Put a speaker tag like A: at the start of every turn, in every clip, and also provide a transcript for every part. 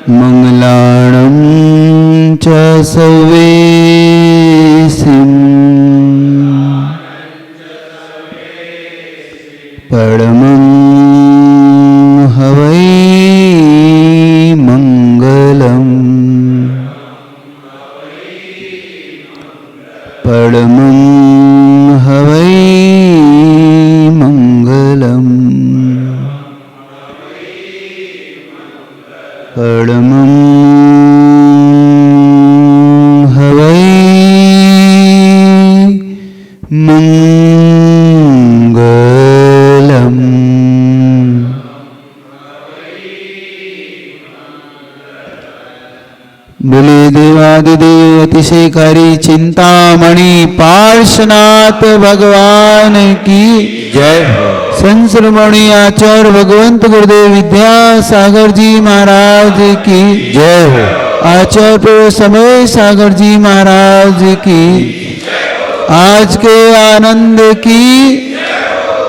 A: मंगलाणं च सर्वेसिं परमं हवै मंगलम् परमं हवै मंगलम् परमं हवै मंगलम्। बोले देवादिदेव अतिशयकारी चिंतामणि पार्श्वनाथ भगवान की जय। संश्रमणि आचार्य भगवंत गुरुदेव विद्यासागर जी महाराज की जय हो। आचार्य समय सागर जी महाराज की आज के आनंद की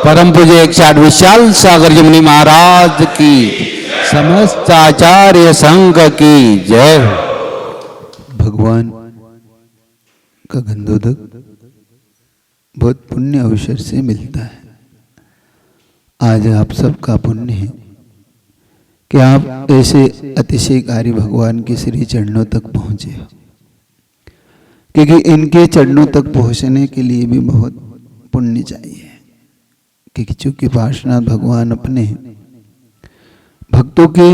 B: परम पूज्य 108 विशाल सागर जी मुनि महाराज की समस्त आचार्य संघ की जय हो।
A: भगवान का गंधोदक बहुत पुण्य अवसर से मिलता है। आज आप सबका पुण्य है कि आप ऐसे अतिशयकारी भगवान के श्री चरणों तक पहुंचे हो, क्योंकि इनके चरणों तक पहुंचने के लिए भी बहुत पुण्य चाहिए। क्योंकि चूंकि पार्श्वनाथ भगवान अपने भक्तों के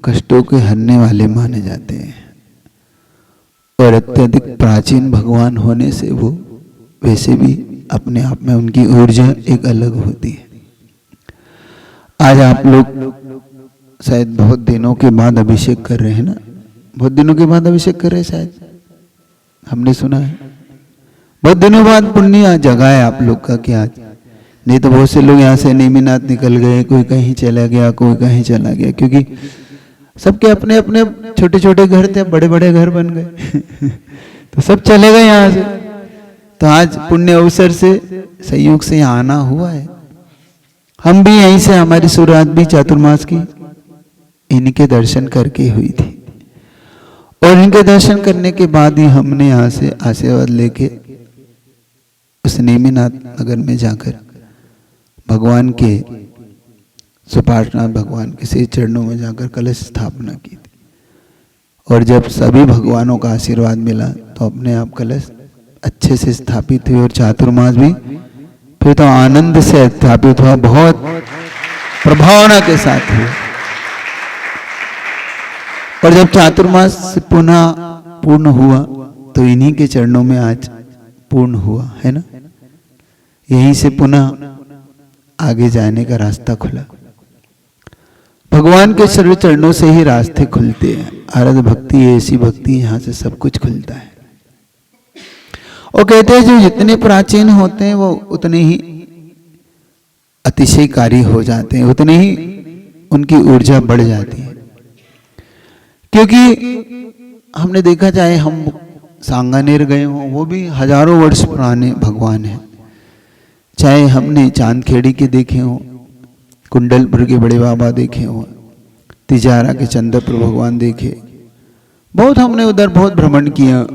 A: कष्टों के हरने वाले माने जाते हैं और अत्यधिक प्राचीन भगवान होने से वो वैसे भी अपने आप में उनकी ऊर्जा एक अलग होती है। आज आप लोग शायद बहुत दिनों के बाद अभिषेक कर रहे हैं ना, बहुत दिनों के बाद अभिषेक कर रहे हैं शायद, हमने सुना है। बहुत दिनों बाद पुण्य जगह है आप लोग का कि आज, नहीं तो बहुत से लोग यहाँ से नेमिनाथ निकल गए, कोई कहीं चला गया, कोई कहीं चला गया, क्योंकि सबके अपने अपने छोटे छोटे घर थे, बड़े बड़े घर बन गए तो सब चले गए यहाँ से। तो आज पुण्य अवसर से संयोग से यहाँ आना हुआ है। हम भी यहीं से, हमारी शुरुआत भी चातुर्मास की इनके दर्शन करके हुई थी और इनके दर्शन करने के बाद ही हमने यहाँ से आशीर्वाद लेके उस नेमिनाथ नगर में जाकर भगवान के सुपार्श्वनाथ भगवान के श्री चरणों में जाकर कलश स्थापना की थी। और जब सभी भगवानों का आशीर्वाद मिला तो अपने आप कलश अच्छे से स्थापित हुए और चातुर्मास भी फिर तो आनंद से स्थापित हुआ, बहुत प्रभावना के साथ हुआ। और जब चातुर्मास पुनः पूर्ण हुआ तो इन्हीं के चरणों में आज पूर्ण हुआ है ना। यहीं से पुनः आगे जाने का रास्ता खुला। भगवान के सर्व चरणों से ही रास्ते खुलते हैं। आराध्य भक्ति ऐसी भक्ति, यहाँ से सब कुछ खुलता है। और कहते हैं जो जितने प्राचीन होते हैं वो उतने ही अतिशयकारी हो जाते हैं, उतने ही उनकी ऊर्जा बढ़ जाती है। क्योंकि हमने देखा, चाहे हम सांगानेर गए हों, वो भी हजारों वर्ष पुराने भगवान हैं। चाहे हमने चांदखेड़ी के देखे हों, कुंडलपुर के बड़े बाबा देखे हों, तिजारा के चंद्रपुर भगवान देखे, बहुत हमने उधर बहुत भ्रमण किया,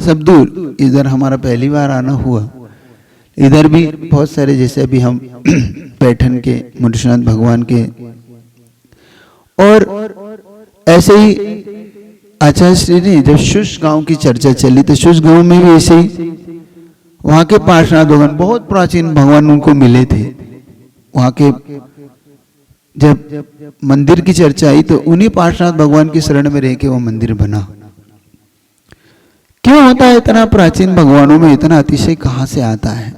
A: सब दूर। इधर हमारा पहली बार आना हुआ। इधर भी बहुत सारे, जैसे अभी हम पैठन के मुर्शिदाबाद भगवान के, और ऐसे ही आचार्य श्री ने जब शुष्क गांव की चर्चा चली तो शुष्क गांव में भी ऐसे ही वहां के पार्श्वनाथ भगवान, बहुत प्राचीन भगवान उनको मिले थे। वहां के जब मंदिर की चर्चा आई तो उन्हीं पार्श्वनाथ भगवान की शरण में रह के वो मंदिर बना। क्यों होता है इतना प्राचीन भगवानों में इतना अतिशय कहां से आता है?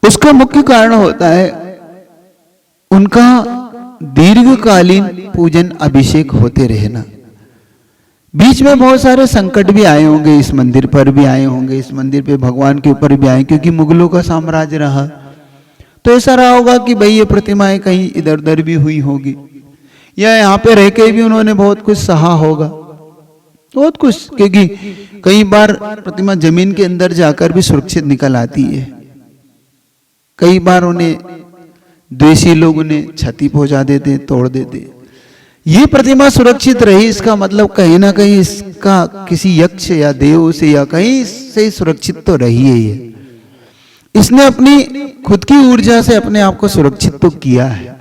A: उसका मुख्य कारण होता है उनका दीर्घकालीन पूजन अभिषेक होते रहना। बीच में बहुत सारे संकट भी आए होंगे, इस मंदिर पर भी आए होंगे, इस मंदिर पे भगवान के ऊपर भी आए, क्योंकि मुगलों का साम्राज्य रहा। तो ऐसा रहा होगा कि भाई ये प्रतिमाएं कहीं इधर उधर भी हुई होगी, या यहाँ पे रह के भी उन्होंने बहुत कुछ सहा होगा, बहुत कुछ। क्योंकि कई बार प्रतिमा जमीन के अंदर जाकर भी सुरक्षित निकल आती है। कई बार उन्हें द्वेषी लोग उन्हें क्षति पहुंचा देते, तोड़ देते, ये प्रतिमा सुरक्षित रही, इसका मतलब कहीं ना कहीं इसका किसी यक्ष या देव से या कहीं से सुरक्षित तो रही है ये। इसने अपनी खुद की ऊर्जा से अपने आप को सुरक्षित तो किया है,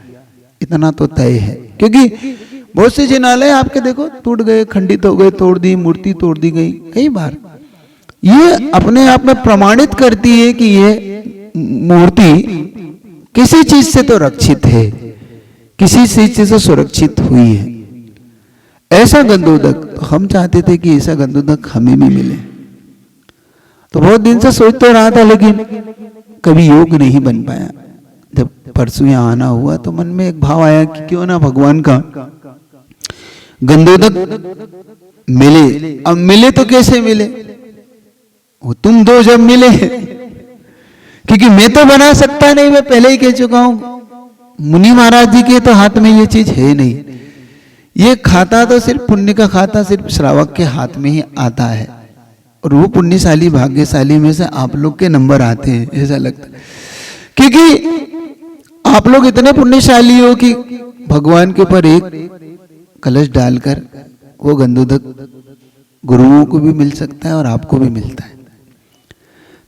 A: इतना तो तय है। क्योंकि बहुत से जिनालय आपके देखो टूट गए, खंडित हो गए, तोड़ दी, मूर्ति तोड़ दी गई कई बार। ये अपने आप में प्रमाणित करती है कि ये मूर्ति किसी चीज से तो रक्षित है, किसी चीज से सुरक्षित हुई है। ऐसा गंधोदक तो हम चाहते थे कि ऐसा गंधोदक हमें भी मिले, तो बहुत दिन से सोच तो रहा था, लेकिन कभी योग नहीं बन पाया। जब परसों यहाँ आना हुआ तो मन में एक भाव आया कि क्यों ना भगवान का गंधोदक मिले। अब मिले तो कैसे मिले, वो तुम दो जब मिले, क्योंकि मैं तो बना सकता नहीं, मैं पहले ही कह चुका हूं। मुनि महाराज जी के तो हाथ में ये चीज है नहीं, ये खाता तो सिर्फ पुण्य का खाता सिर्फ श्रावक के हाथ में ही आता है, और वो पुण्यशाली भाग्यशाली में से आप लोग के नंबर आते हैं, ऐसा लगता है। क्योंकि आप लोग इतने पुण्यशाली हो कि भगवान के ऊपर एक कलश डालकर वो गंधोदक गुरुओं को भी मिल सकता है और आपको भी मिलता है।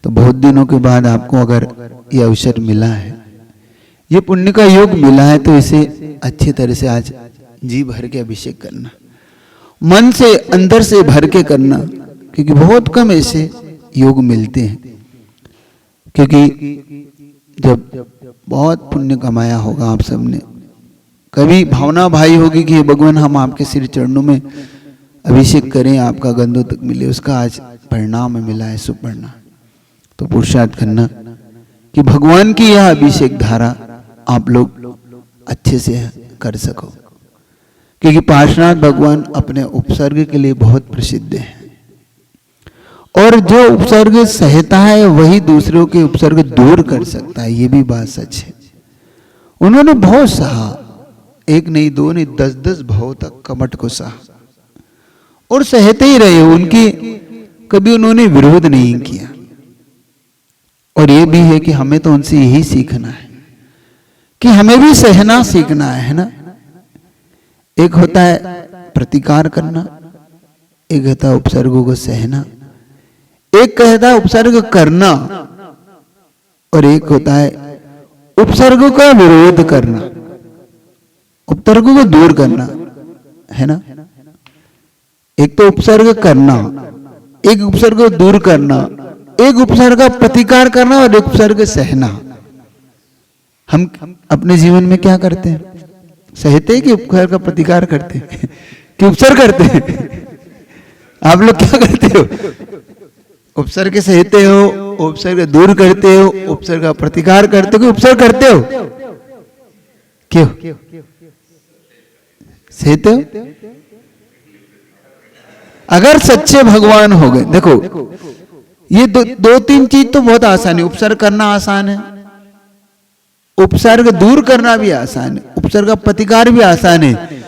A: तो बहुत दिनों के बाद आपको अगर ये अवसर मिला है, ये पुण्य का योग मिला है, तो इसे अच्छी तरह से आज जी भर के अभिषेक करना, मन से अंदर से भर के करना, क्योंकि बहुत कम ऐसे योग मिलते हैं। क्योंकि जब बहुत पुण्य कमाया होगा आप सबने, कभी भावना भाई होगी कि भगवान हम आपके सिर चरणों में अभिषेक करें, आपका गंधोदक मिले, उसका आज परिणाम मिला है, सुपरिणाम। तो पुरुषार्थ करना कि भगवान की यह अभिषेक धारा आप लोग अच्छे से कर सको, क्योंकि पार्श्वनाथ भगवान अपने उपसर्ग के लिए बहुत प्रसिद्ध है, और जो उपसर्ग सहता है वही दूसरों के उपसर्ग दूर कर सकता है, ये भी बात सच है। उन्होंने बहुत सहा, एक नहीं दो नहीं 10-10 भाव तक कमट को सहा, और सहते ही रहे, उनकी कभी उन्होंने विरोध नहीं किया। और ये भी है कि हमें तो उनसे यही सीखना है कि हमें भी सहना सीखना है ना। एक होता है प्रतिकार करना, एक होता है उपसर्गों को सहना, एक कहता है उपसर्ग करना, और एक होता है उपसर्गों का विरोध करना, उपसर्गों को दूर करना, है ना। एक तो उपसर्ग करना, एक उपसर्ग को दूर करना, एक उपसर्ग का प्रतिकार करना, और एक उपसर्ग सहना। हम अपने जीवन में क्या करते हैं, सहते हैं कि उपसर्ग का प्रतिकार करते हैं कि उपसर्ग करते हैं? आप लोग क्या करते हो? उपसर्ग सहते हो, उपसर्ग दूर करते हो, उपसर्ग का प्रतिकार करते हो कि उपसर्ग करते हो? क्यों सहते हो? अगर सच्चे भगवान हो गए, देखो ये दो तीन चीज तो बहुत आसान है। उपसर्ग करना आसान है, उपसर्ग दूर करना भी आसान है, उपसर्ग का प्रतिकार भी आसान है,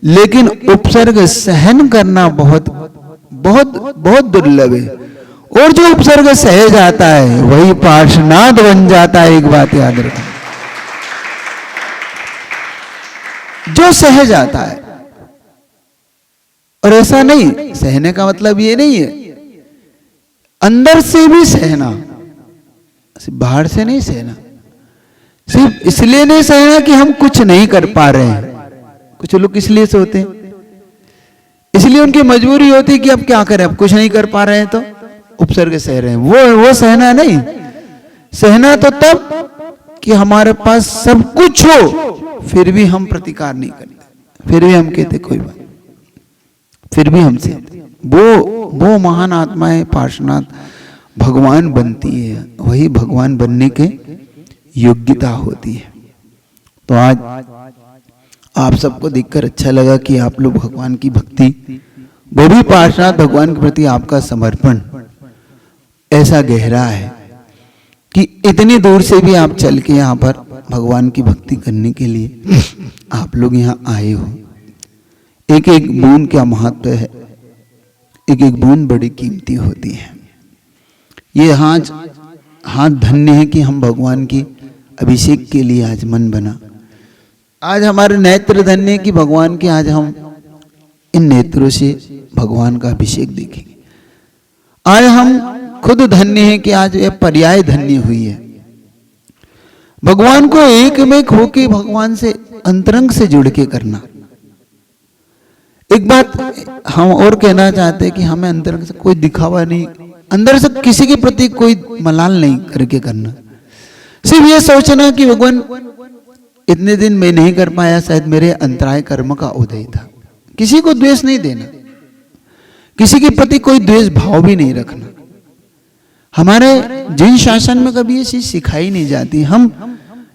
A: लेकिन उपसर्ग सहन करना बहुत बहुत बहुत दुर्लभ है। और जो उपसर्ग सह जाता है वही पार्श्वनाथ बन जाता है। एक बात याद रखो, जो सह जाता है, और ऐसा नहीं, सहने का मतलब ये नहीं है अंदर से भी सहना, सिर्फ बाहर से नहीं सहना। सिर्फ इसलिए नहीं सहना कि हम कुछ नहीं कर पा रहे हैं। कुछ लोग इसलिए सोते हैं, इसलिए उनकी मजबूरी होती है कि अब क्या करें, अब कुछ नहीं कर पा रहे हैं तो उपसर्ग सह रहे हैं। वो सहना नहीं। सहना तो तब कि हमारे पास सब कुछ हो फिर भी हम प्रतिकार नहीं करते, फिर भी हम कहते कोई बात, फिर भी हम सहते। वो महान आत्माएं पार्श्वनाथ भगवान बनती है, वही भगवान बनने के योग्यता होती है। तो आज आप सबको देखकर अच्छा लगा कि आप लोग भगवान की भक्ति, वो भी पार्श्वनाथ भगवान के प्रति आपका समर्पण ऐसा गहरा है कि इतनी दूर से भी आप चल के यहाँ पर भगवान की भक्ति करने के लिए आप लोग यहाँ आए हो। एक एक बूंद क्या महत्व है, एक एक बूंद बड़ी कीमती होती है। ये हाथ धन्य है कि हम भगवान की अभिषेक के लिए आज मन बना। आज हमारे नेत्र धन्य कि भगवान के आज हम इन नेत्रों से भगवान का अभिषेक देखेंगे। आज हम खुद धन्य हैं कि आज यह पर्याय धन्य हुई है। भगवान को एक में खो के भगवान से अंतरंग से जुड़ के करना। एक बात हम और कहना चाहते हैं कि हमें अंतरंग से कोई दिखावा नहीं, अंदर से किसी के प्रति कोई मलाल नहीं करके करना। सिर्फ ये सोचना कि भगवान इतने दिन मैं नहीं कर पाया, शायद मेरे अंतराय कर्म का उदय था। किसी को द्वेष नहीं देना, किसी के प्रति कोई द्वेष भाव भी नहीं रखना। हमारे जैन शासन में कभी ये चीज सिखाई नहीं जाती। हम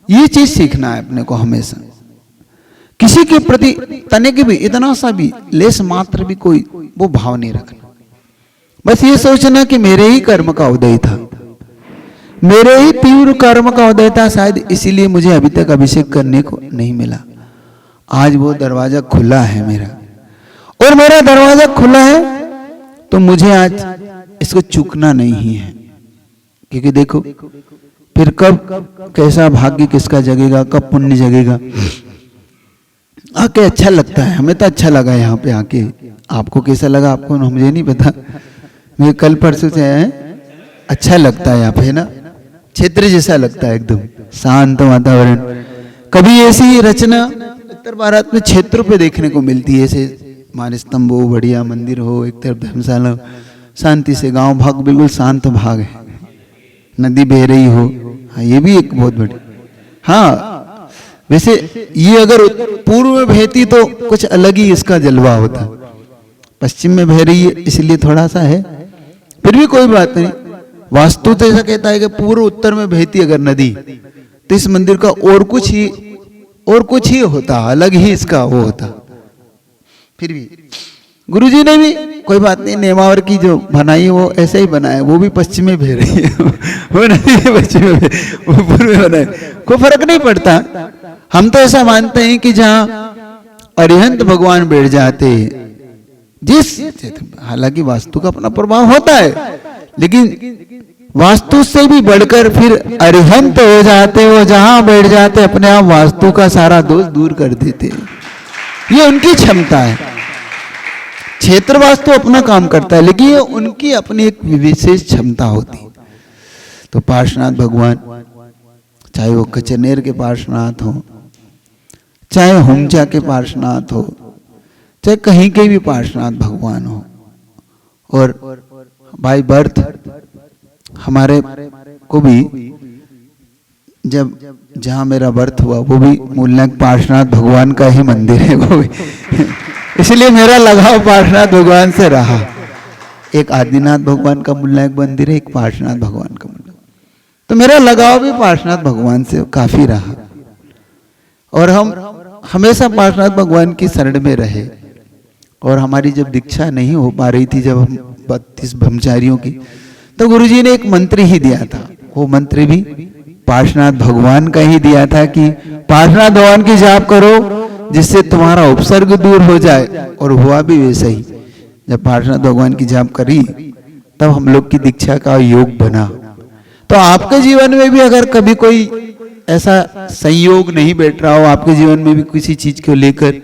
A: ये चीज सीखना है अपने को हमेशा। किसी के प्रति तने के भी इतना सा भी लेस मात्र भी कोई वो भाव नहीं रखना। बस ये सोचना कि मेरे ही कर्म का उदय था, मेरे ही तीव्र कर्म का उदय था, शायद इसीलिए मुझे अभी तक अभिषेक करने को नहीं मिला। आज वो दरवाजा खुला है मेरा, और मेरा दरवाजा खुला है तो मुझे आज इसको चूकना नहीं है। क्योंकि देखो फिर कब कैसा भाग्य किसका जगेगा, कब पुण्य जगेगा। आके अच्छा लगता है, हमें तो अच्छा लगा यहाँ पे आके। आपको कैसा लगा आपको मुझे नहीं पता, मुझे कल परसों से अच्छा लगता है यहाँ पे ना, क्षेत्र जैसा लगता है, एकदम शांत वातावरण। कभी ऐसी रचना उत्तर भारत में क्षेत्रों पे देखने को मिलती है, ऐसे मानस्तंभ हो, बढ़िया मंदिर हो, एक तरफ धर्मशाला, शांति से गांव भाग बिल्कुल शांत भाग है, नदी बह रही हो। हाँ, ये भी एक बहुत बड़ी। हाँ वैसे ये अगर पूर्व में बहती तो कुछ अलग ही इसका जलवा होता। पश्चिम में बह रही है इसलिए थोड़ा सा है, फिर भी कोई बात नहीं। वास्तु तो ऐसा कहता है कि पूर्व उत्तर में बहती अगर नदी तो इस मंदिर का और कुछ ही होता, अलग ही इसका वो होता। फिर भी गुरुजी ने भी कोई बात नहीं, नेमावर की जो बनाई है वो ऐसे ही बनाया, वो भी पश्चिम में बह रही है, वो नदी पश्चिम में, वो पूर्व में बनाए, कोई फर्क नहीं पड़ता। हम तो ऐसा मानते हैं कि जहां अरिहंत भगवान बैठ जाते, हालांकि वास्तु का अपना प्रभाव होता है, लेकिन वास्तु से भी बढ़कर फिर अरिहंत हो जाते, वो जहां बैठ जाते अपने आप वास्तु का सारा दोष दूर कर देते। ये उनकी क्षमता है। क्षेत्र वास्तु अपना काम करता है, लेकिन ये उनकी अपनी एक विशेष क्षमता होती। तो पार्श्वनाथ भगवान, चाहे वो कचनेर के पार्श्वनाथ हो, चाहे हुमचा के पार्श्वनाथ हो, चाहे कहीं के भी पार्श्वनाथ भगवान हो, और बाय बर्थ हमारे को भी जब जहां मेरा बर्थ हुआ वो भी मूलनायक पार्श्वनाथ भगवान का ही मंदिर है वो भी इसलिए मेरा लगाव पार्श्वनाथ भगवान से रहा। एक आदिनाथ भगवान का मूलनायक मंदिर है, एक पार्श्वनाथ भगवान का मंदिर, तो मेरा लगाव भी पार्श्वनाथ भगवान से काफी रहा। और हम हमेशा पार्श्वनाथ भगवान की शरण में रहे। और हमारी जब दीक्षा नहीं हो पा रही थी, जब हम 32 ब्रह्मचारियों की, तो गुरुजी ने एक मंत्र ही दिया था। वो मंत्र भी पार्श्वनाथ भगवान का ही दिया था कि पार्श्वनाथ भगवान की जाप करो जिससे तुम्हारा उपसर्ग दूर हो जाए। और हुआ भी वैसा ही। जब पार्श्वनाथ भगवान की जाप करी तब हम लोग की दीक्षा का योग बना। तो आपके जीवन में भी अगर कभी कोई ऐसा संयोग नहीं बैठ रहा हो, आपके जीवन में भी किसी चीज को लेकर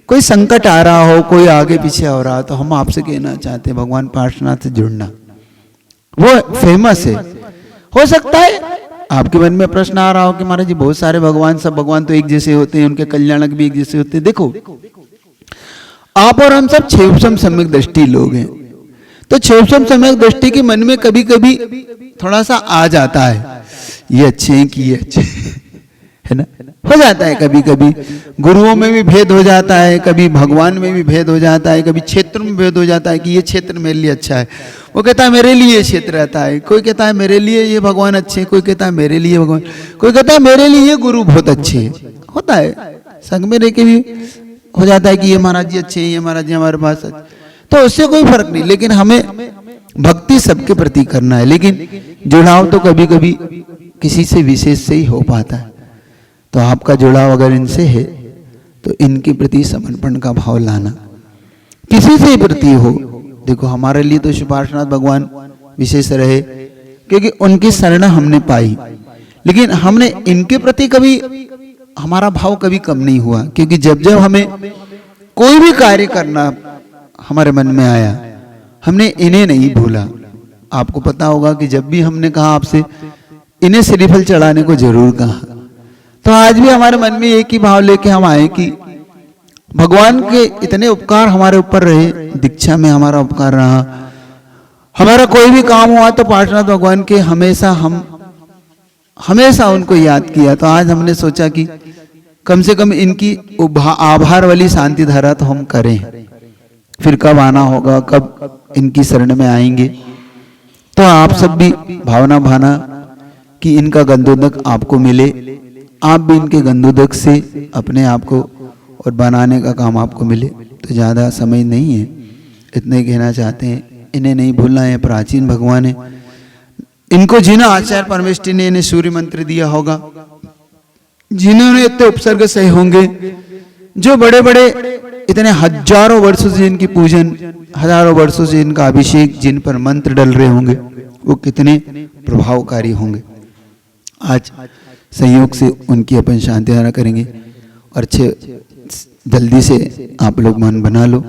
A: कोई संकट आ रहा हो, कोई आगे पीछे हो रहा, तो हम आपसे कहना चाहते हैं भगवान पार्श्वनाथ से जुड़ना। वो फेमस है। हो सकता है आपके मन में प्रश्न आ रहा हो कि महाराज जी बहुत सारे भगवान, सब भगवान तो एक जैसे होते हैं, उनके कल्याणक भी एक जैसे होते हैं। देखो आप और हम सब क्षेपसम सम्यक दृष्टि लोग हैं, तो क्षेपसम सम्यक दृष्टि के मन में कभी कभी थोड़ा सा आ जाता है, ये अच्छे हैं कि ये अच्छे है ना, हो जाता है। कभी कभी गुरुओं में भी भेद हो जाता है, कभी भगवान में भी भेद हो जाता है, कभी क्षेत्र में भेद हो जाता है कि ये क्षेत्र मेरे लिए अच्छा है, वो कहता है मेरे लिए ये क्षेत्र रहता है, कोई कहता है मेरे लिए ये भगवान अच्छे, कोई कहता है मेरे लिए भगवान, कोई कहता है मेरे लिए ये गुरु बहुत अच्छे। होता है, संग में रह के भी हो जाता है कि ये महाराज जी अच्छे हैं, ये महाराज जी हमारे पास अच्छे, तो उससे कोई फर्क नहीं। लेकिन हमें भक्ति सबके प्रति करना है, लेकिन जुड़ाव तो कभी कभी किसी से विशेष से ही हो पाता है। तो आपका जुड़ाव अगर इनसे है तो इनके प्रति समर्पण का भाव लाना, किसी से प्रति हो। देखो हमारे लिए तो पार्श्वनाथ भगवान विशेष रहे क्योंकि उनकी शरण हमने पाई, लेकिन हमने इनके प्रति कभी हमारा भाव कभी कम नहीं हुआ, क्योंकि जब जब हमें कोई भी कार्य करना हमारे मन में आया, हमने इन्हें नहीं भूला। आपको पता होगा कि जब भी हमने कहा आपसे इन्हें श्रीफल चढ़ाने को जरूर कहा, तो आज भी हमारे मन में एक ही भाव लेके हम आए कि भगवान के इतने उपकार हमारे ऊपर रहे, दीक्षा में हमारा उपकार रहा, हमारा कोई भी काम हुआ तो पार्शनाथ भगवान के हमेशा उनको याद किया। तो आज हमने सोचा कि कम से कम इनकी आभार वाली शांति धारा तो हम करें। फिर कब आना होगा, कब इनकी शरण में आएंगे, तो आप सब भी भावना भाना कि इनका गंधोदक आपको मिले, आप भी इनके गंधोदक से अपने आप को और बनाने का काम आपको मिले। तो ज़्यादा समय नहीं है, इतने ही कहना चाहते हैं। इन्हें नहीं भूलना है, प्राचीन भगवान है। इनको जिन्हें आचार्य परमेष्ठी ने इन्हें सूर्य मंत्र दिया होगा, जिन्होंने इतने उपसर्ग सहे होंगे, जो बड़े बड़े इतने हजारों वर्षों से इनकी पूजन, हजारों वर्षों से इनका अभिषेक, जिन पर मंत्र डल रहे होंगे, वो कितने प्रभावकारी होंगे। आज संयोग से उनकी अपन शांति धारा करेंगे और जल्दी से आप लोग मन बना लो।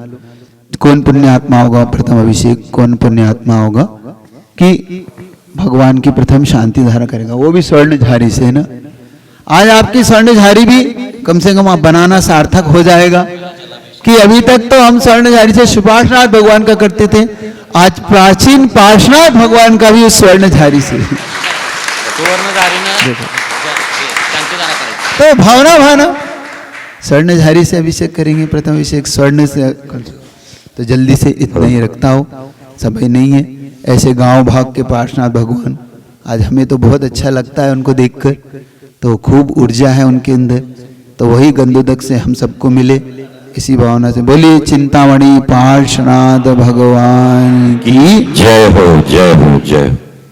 A: कौन पुण्य आत्मा होगा प्रथम अभिषेक, कौन पुण्य आत्मा होगा कि भगवान की प्रथम शांति धारा करेगा, वो भी स्वर्ण झारी से, है ना। आज आपकी स्वर्ण झारी भी कम से कम आप बनाना सार्थक हो जाएगा कि अभी तक तो हम स्वर्ण झारी से सुपार्शनाथ भगवान का करते थे, आज प्राचीन पार्शनाथ भगवान का भी स्वर्ण झारी से। तो भावना भाना स्वर्ण झारी से अभिषेक करेंगे, प्रथम अभिषेक स्वर्ण से। तो जल्दी से इतना ही रखता हो, समय नहीं है। ऐसे गांव भाग के पार्शनाथ भगवान आज हमें तो बहुत अच्छा लगता है उनको देखकर, तो खूब ऊर्जा है उनके अंदर। तो वही गंधोदक से हम सबको मिले, इसी भावना से बोलिए चिंतामणि पार्शनाथ भगवान की
B: जय हो, जय हो, जय हो।